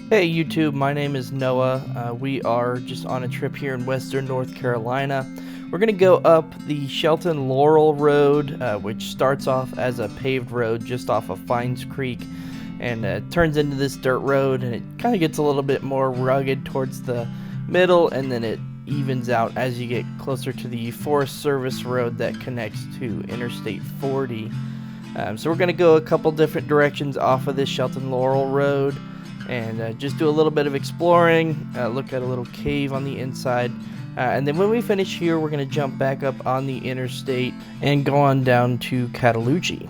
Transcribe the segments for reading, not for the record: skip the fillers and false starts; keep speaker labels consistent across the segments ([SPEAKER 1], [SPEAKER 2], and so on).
[SPEAKER 1] Hey YouTube, my name is Noah. We are just on a trip here in Western North Carolina. We're going to go up the Shelton Laurel Road, which starts off as a paved road just off of Fines Creek and turns into this dirt road, and it kind of gets a little bit more rugged towards the middle, and then it evens out as you get closer to the Forest Service Road that connects to Interstate 40. So we're going to go a couple different directions off of this Shelton Laurel Road and just do a little bit of exploring, look at a little cave on the inside, and then when we finish here, we're going to jump back up on the interstate and go on down to Cataloochee.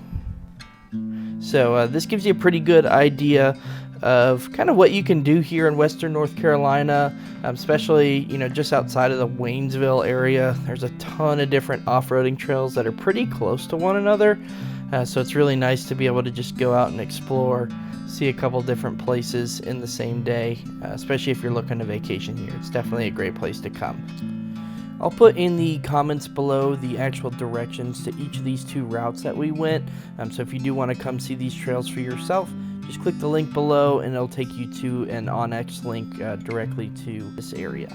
[SPEAKER 1] So this gives you a pretty good idea of kind of what you can do here in Western North Carolina, especially just outside of the Waynesville area. There's a ton of different off-roading trails that are pretty close to one another, so it's really nice to be able to just go out and explore, see a couple different places in the same day, especially if you're looking to vacation here. It's definitely a great place to come. I'll put in the comments below the actual directions to each of these two routes that we went, so if you do want to come see these trails for yourself, just click the link below and it'll take you to an OnX link directly to this area.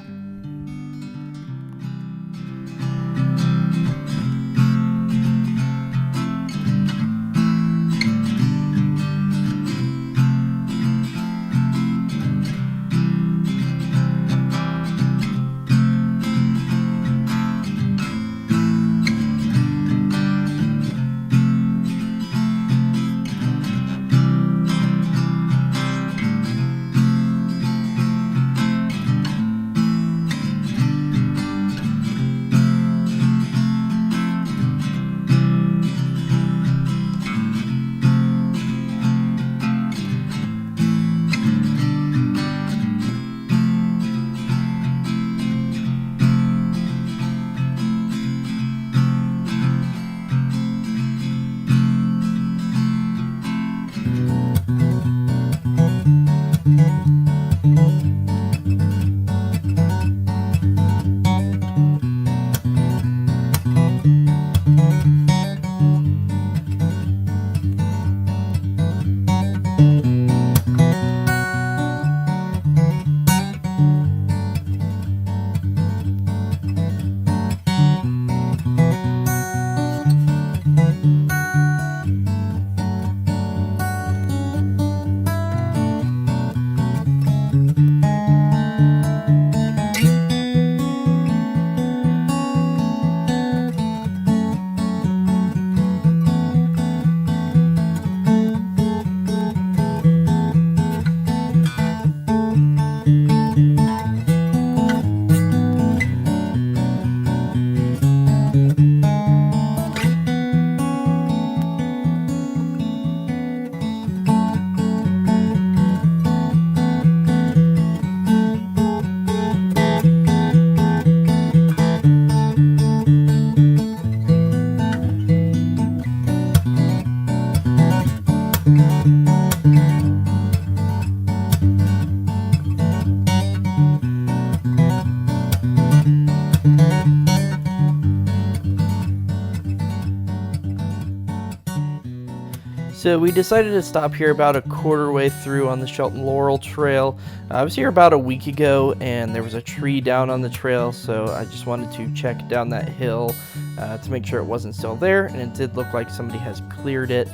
[SPEAKER 1] So we decided to stop here about a quarter way through on the Shelton Laurel Trail. I was here about a week ago and there was a tree down on the trail, so I just wanted to check down that hill to make sure it wasn't still there, and it did look like somebody has cleared it,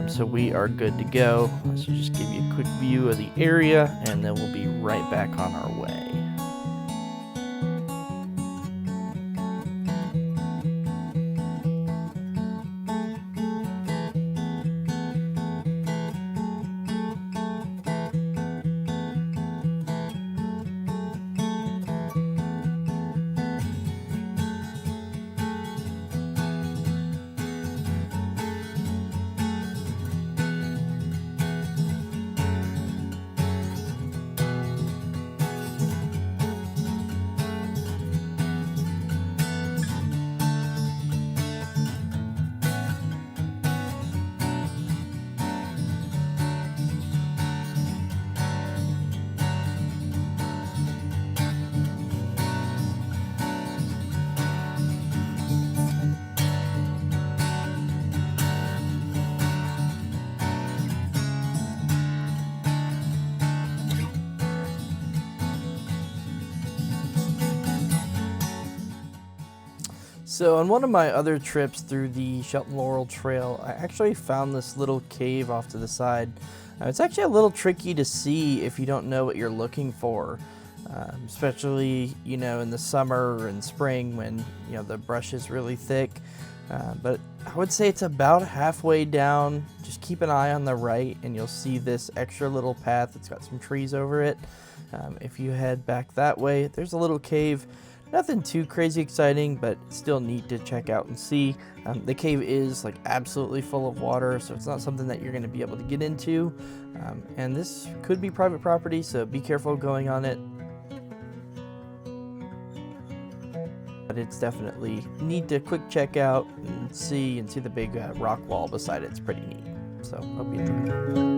[SPEAKER 1] so we are good to go. So just give you a quick view of the area and then we'll be right back on our way. So on one of my other trips through the Shelton Laurel Trail, I actually found this little cave off to the side. It's actually a little tricky to see if you don't know what you're looking for, especially, in the summer and spring when, the brush is really thick. But I would say it's about halfway down. Just keep an eye on the right and you'll see this extra little path that's got some trees over it. If you head back that way, there's a little cave. Nothing too crazy exciting, but still neat to check out and see. The cave is absolutely full of water, so it's not something that you're going to be able to get into. And this could be private property, so be careful going on it. But it's definitely neat to quick check out and see the big rock wall beside it. It's pretty neat. So hope you enjoy it.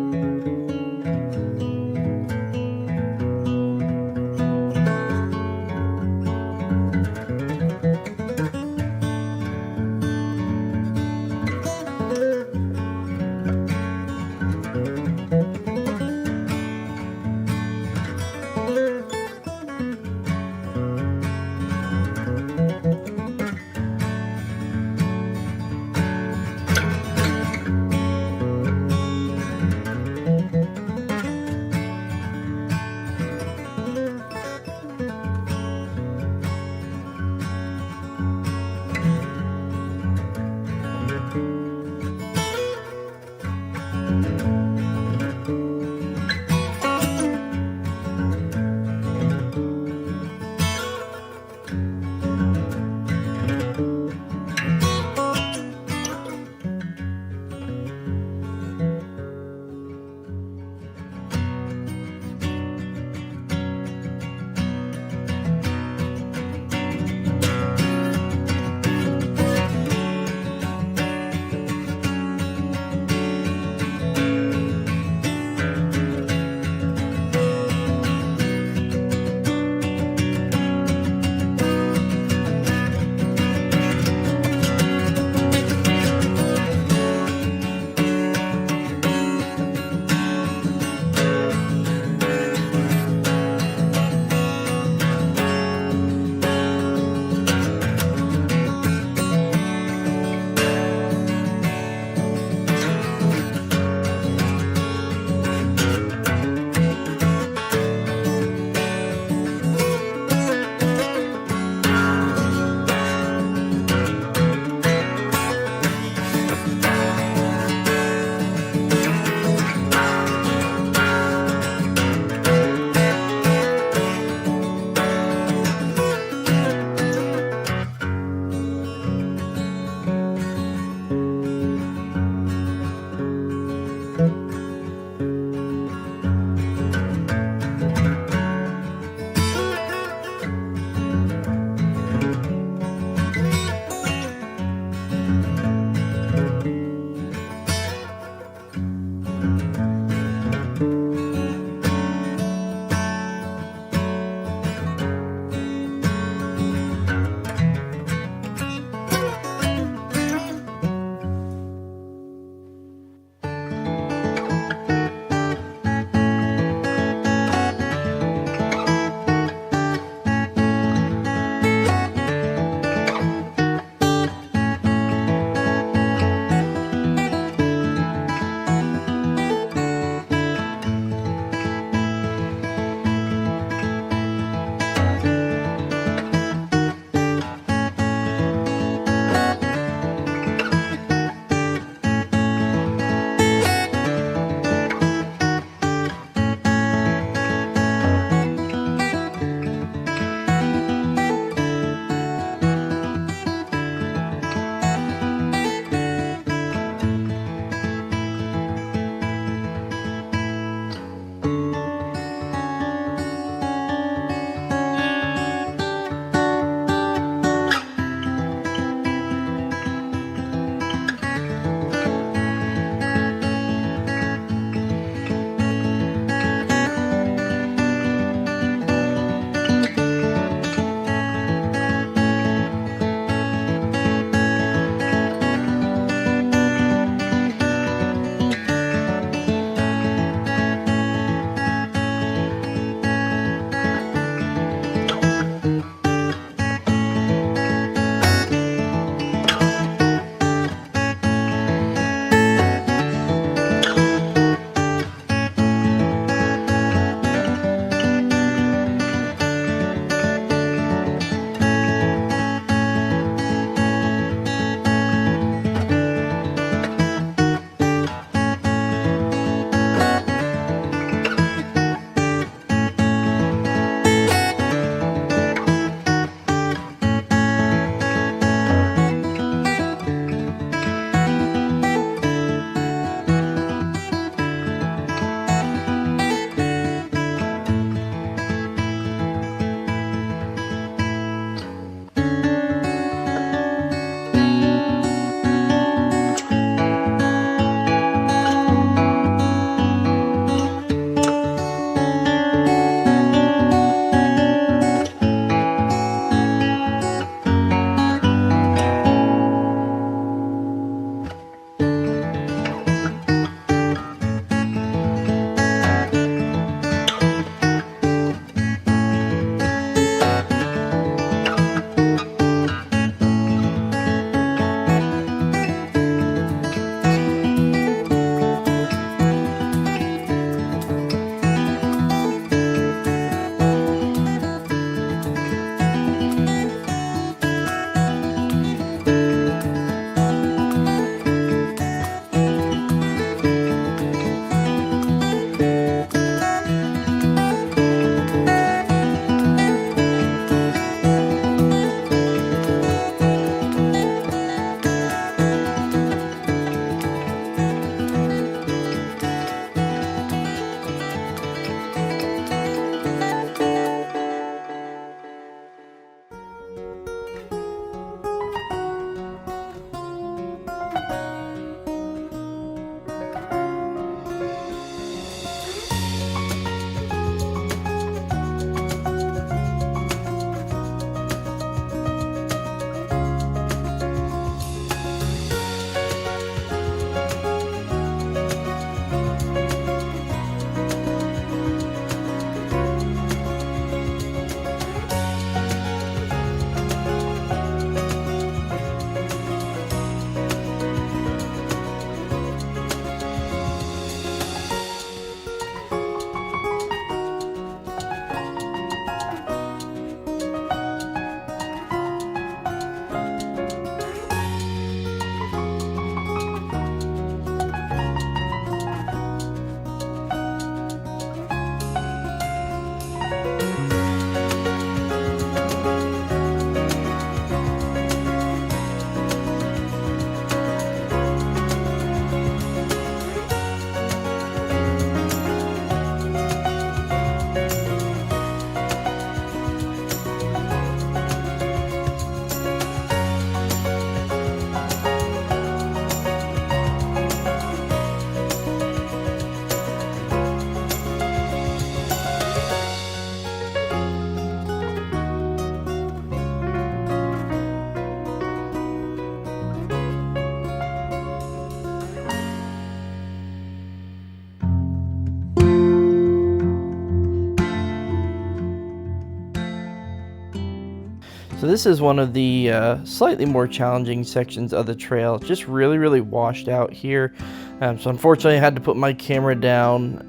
[SPEAKER 1] So this is one of the slightly more challenging sections of the trail. Just really washed out here. So unfortunately I had to put my camera down,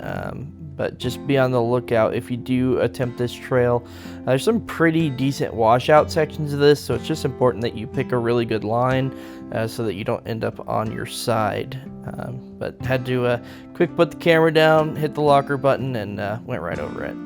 [SPEAKER 1] but just be on the lookout if you do attempt this trail. There's some pretty decent washout sections of this, so it's just important that you pick a really good line so that you don't end up on your side. But had to quick put the camera down, hit the locker button, and went right over it.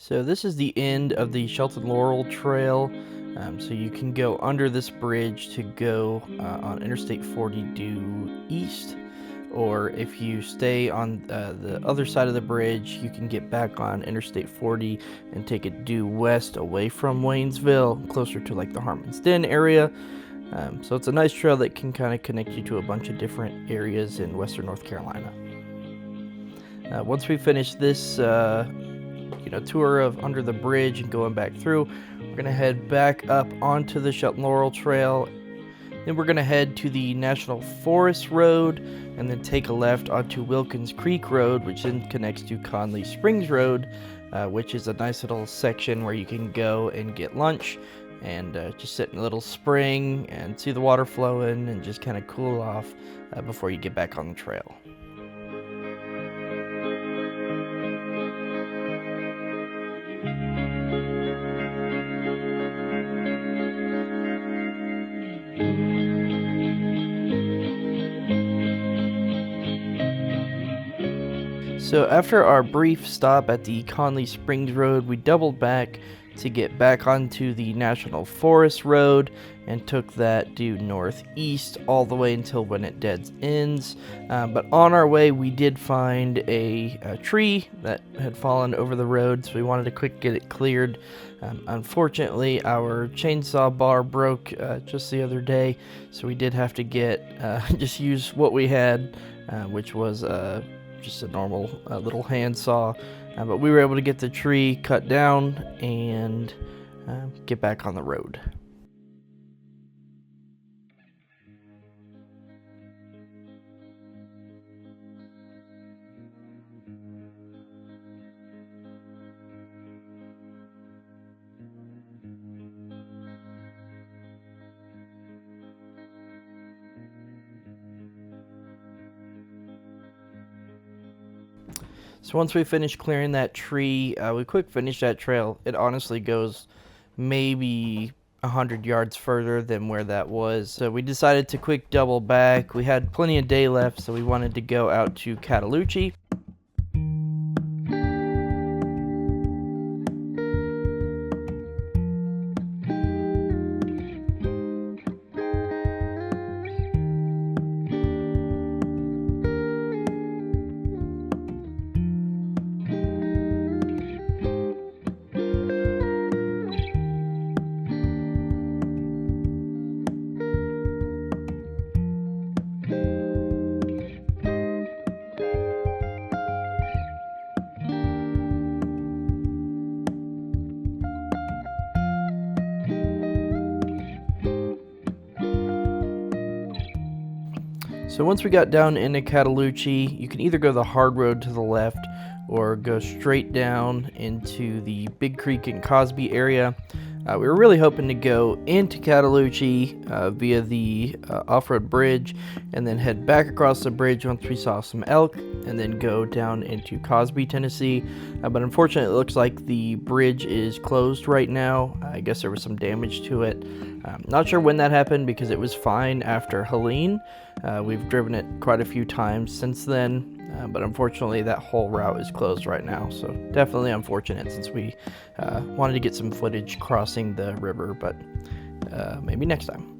[SPEAKER 1] So this is the end of the Shelton Laurel Trail. So you can go under this bridge to go on Interstate 40 due east, or if you stay on the other side of the bridge, you can get back on Interstate 40 and take it due west away from Waynesville, closer to like the Harmon's Den area. So it's a nice trail that can kind of connect you to a bunch of different areas in western North Carolina. Once we finish this tour of under the bridge and going back through, we're going to head back up onto the Shelton Laurel Trail. Then we're going to head to the National Forest Road and then take a left onto Wilkins Creek Road, which then connects to Conley Springs Road, which is a nice little section where you can go and get lunch and just sit in a little spring and see the water flowing and just kind of cool off before you get back on the trail. So after our brief stop at the Conley Springs Road, we doubled back to get back onto the National Forest Road and took that due northeast all the way until when it dead ends. But on our way, we did find a tree that had fallen over the road, so we wanted to quick get it cleared. Unfortunately, our chainsaw bar broke just the other day, so we did have to just use what we had, which was just a normal little hand saw, but we were able to get the tree cut down and get back on the road. So once we finish clearing that tree, we quick finished that trail. It honestly goes maybe 100 yards further than where that was. So we decided to quick double back. We had plenty of day left, so we wanted to go out to Cataloochee. So once we got down into Cataloochee, you can either go the hard road to the left or go straight down into the Big Creek and Cosby area. We were really hoping to go into Cataloochee via the off-road bridge and then head back across the bridge once we saw some elk and then go down into Cosby, Tennessee. But unfortunately, it looks like the bridge is closed right now. I guess there was some damage to it. Not sure when that happened because it was fine after Helene. We've driven it quite a few times since then. But unfortunately that whole route is closed right now, so definitely unfortunate since we wanted to get some footage crossing the river, but maybe next time.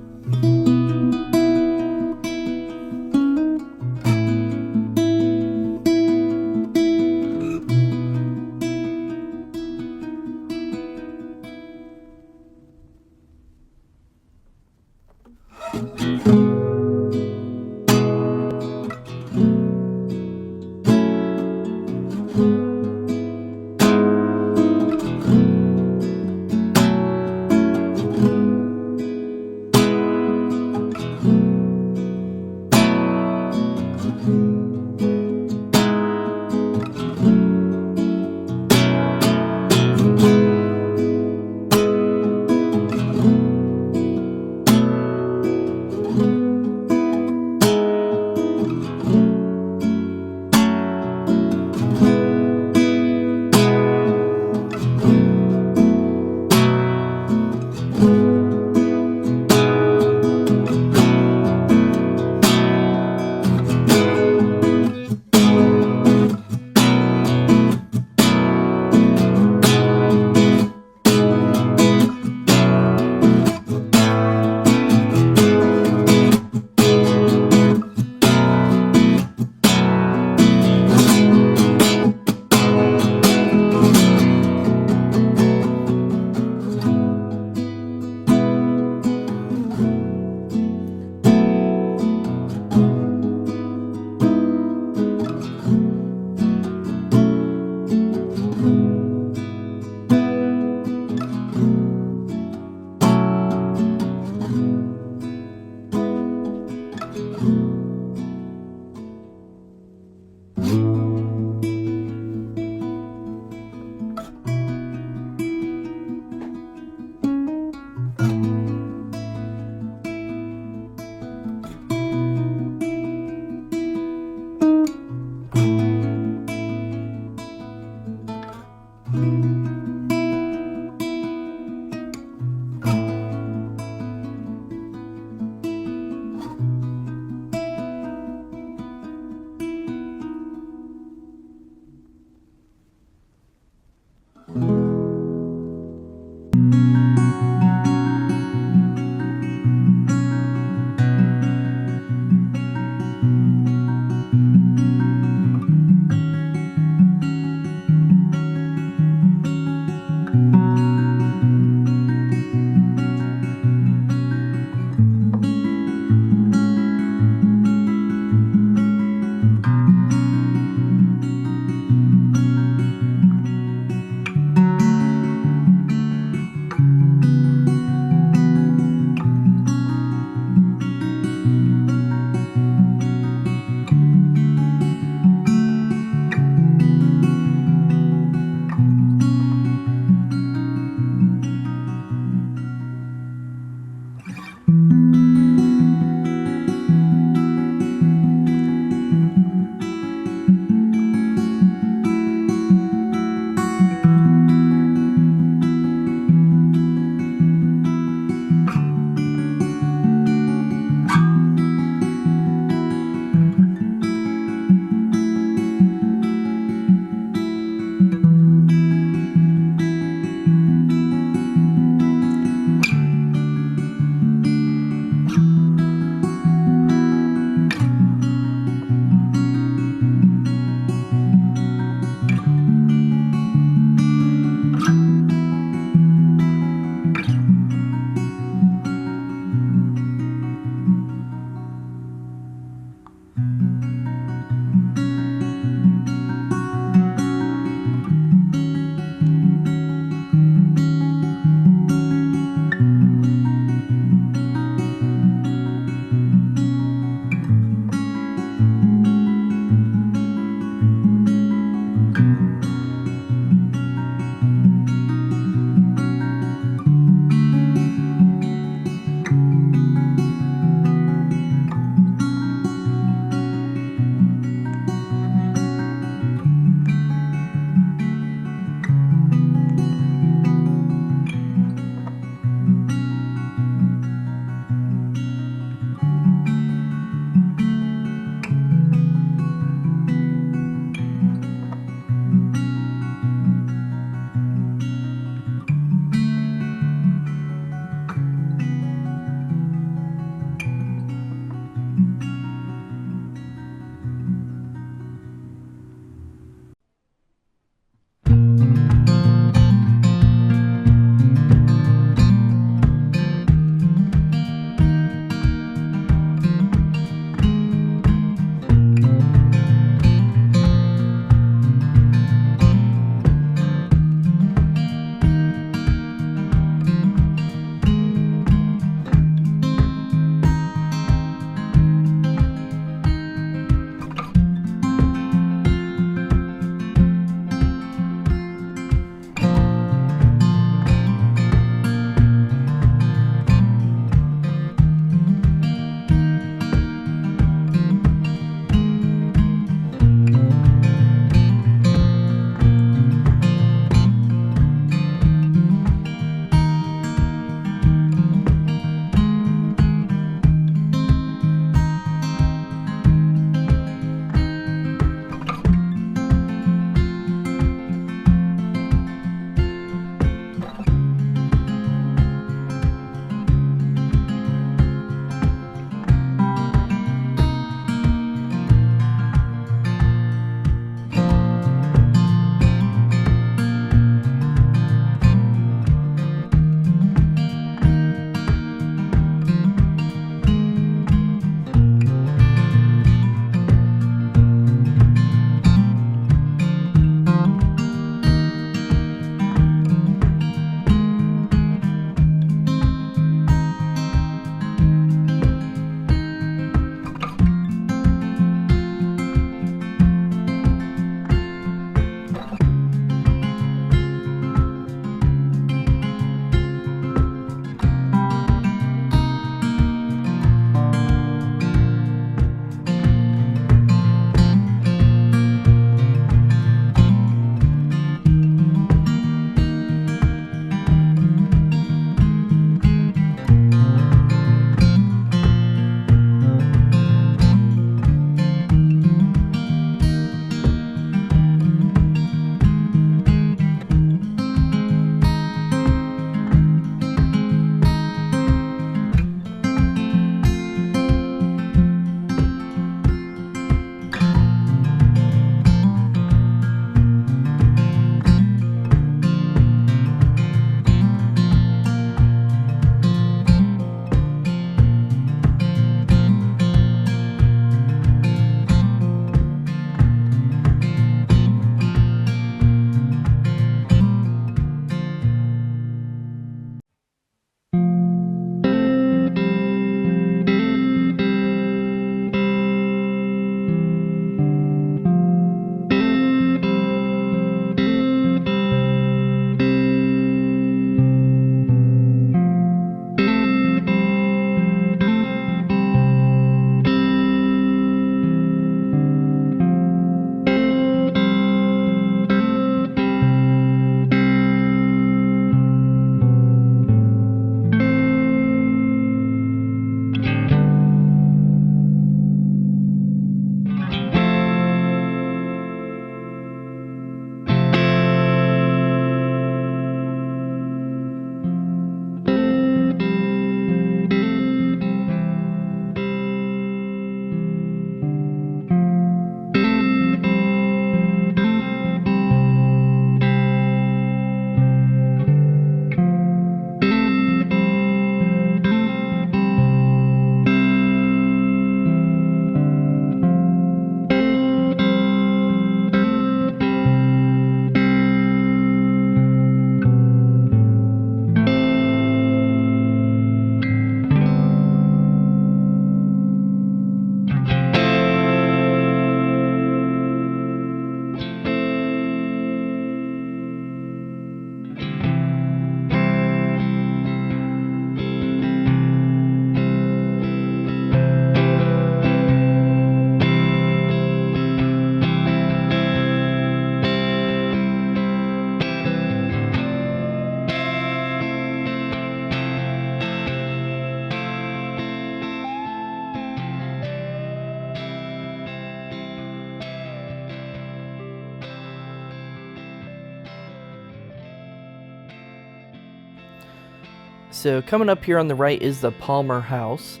[SPEAKER 1] so coming up here on the right is the Palmer House.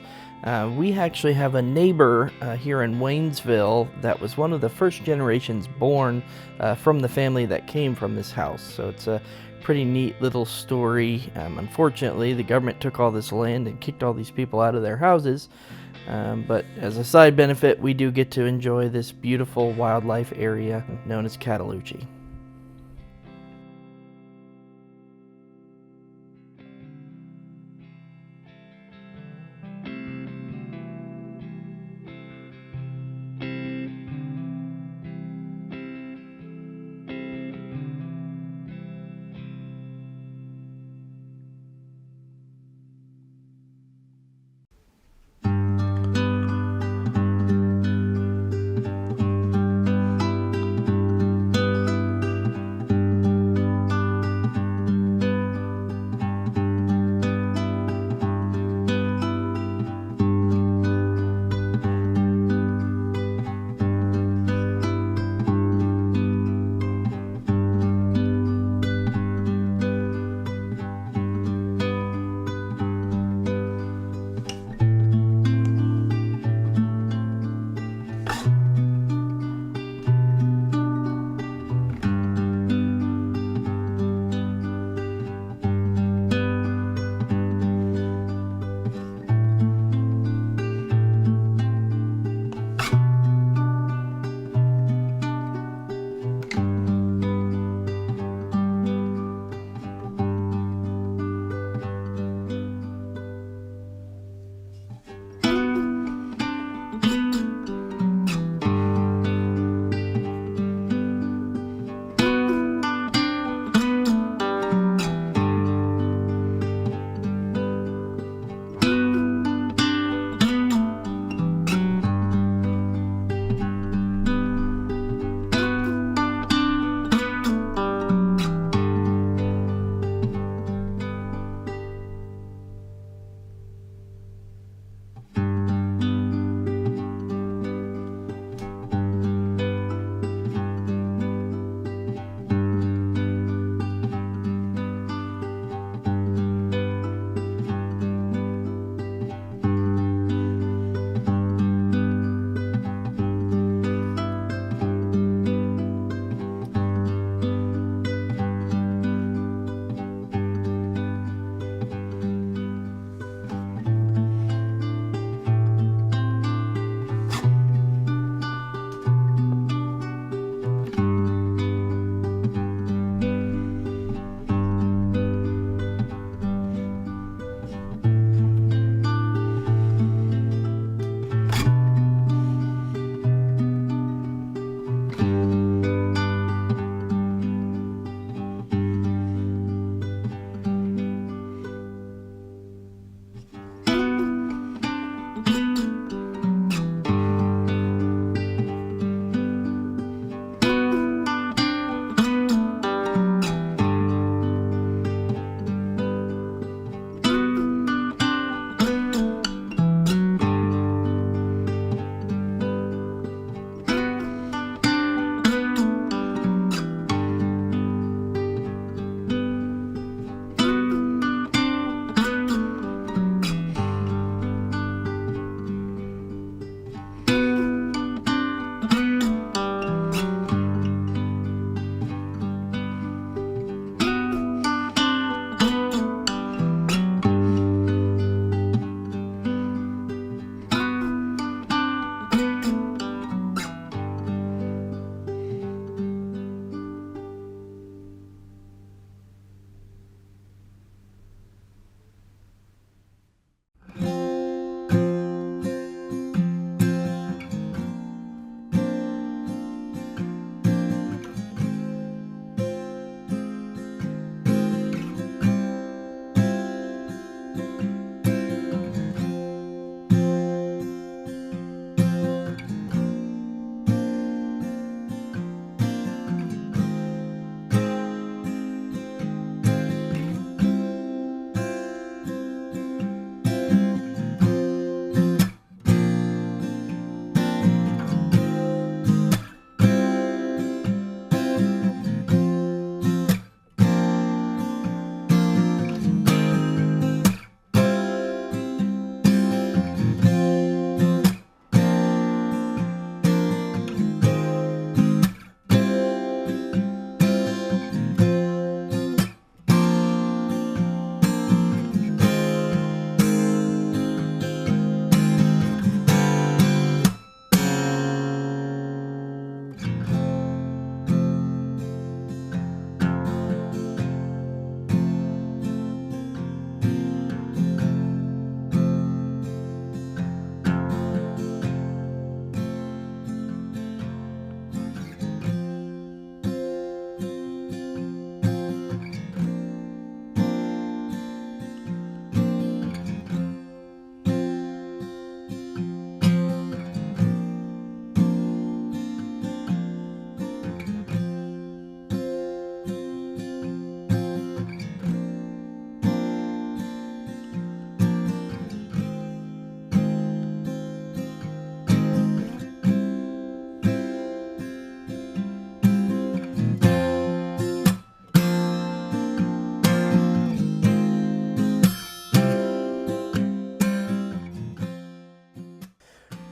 [SPEAKER 1] We actually have a neighbor here in Waynesville that was one of the first generations born from the family that came from this house. So it's a pretty neat little story. Unfortunately, the government took all this land and kicked all these people out of their houses. But as a side benefit, we do get to enjoy this beautiful wildlife area known as Cataloochee.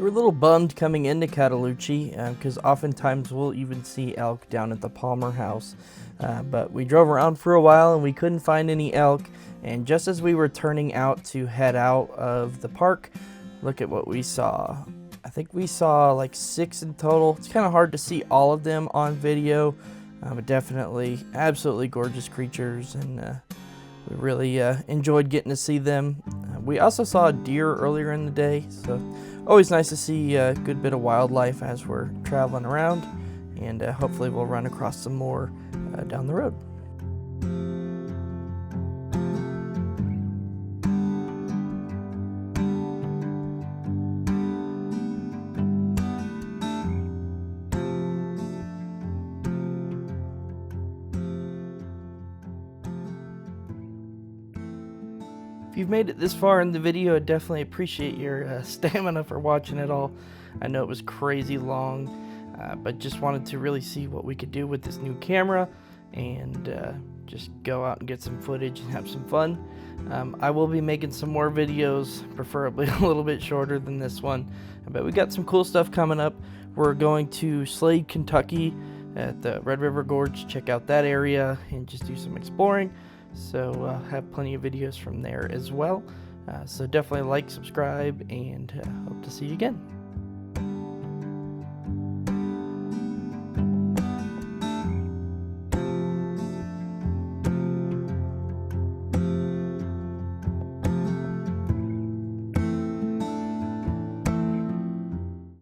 [SPEAKER 1] We were a little bummed coming into Cataloochee because oftentimes we'll even see elk down at the Palmer house. But we drove around for a while and we couldn't find any elk. And just as we were turning out to head out of the park, look at what we saw. I think we saw like 6 in total. It's kind of hard to see all of them on video, but definitely absolutely gorgeous creatures, and we really enjoyed getting to see them. We also saw a deer earlier in the day, so always nice to see a good bit of wildlife as we're traveling around, and hopefully we'll run across some more down the road. If you've made it this far in the video, I definitely appreciate your stamina for watching it all. I know it was crazy long, but just wanted to really see what we could do with this new camera and just go out and get some footage and have some fun. I will be making some more videos, preferably a little bit shorter than this one, but we got some cool stuff coming up. We're going to Slade, Kentucky at the Red River Gorge, check out that area and just do some exploring. So have plenty of videos from there as well. So definitely like, subscribe, and hope to see you again.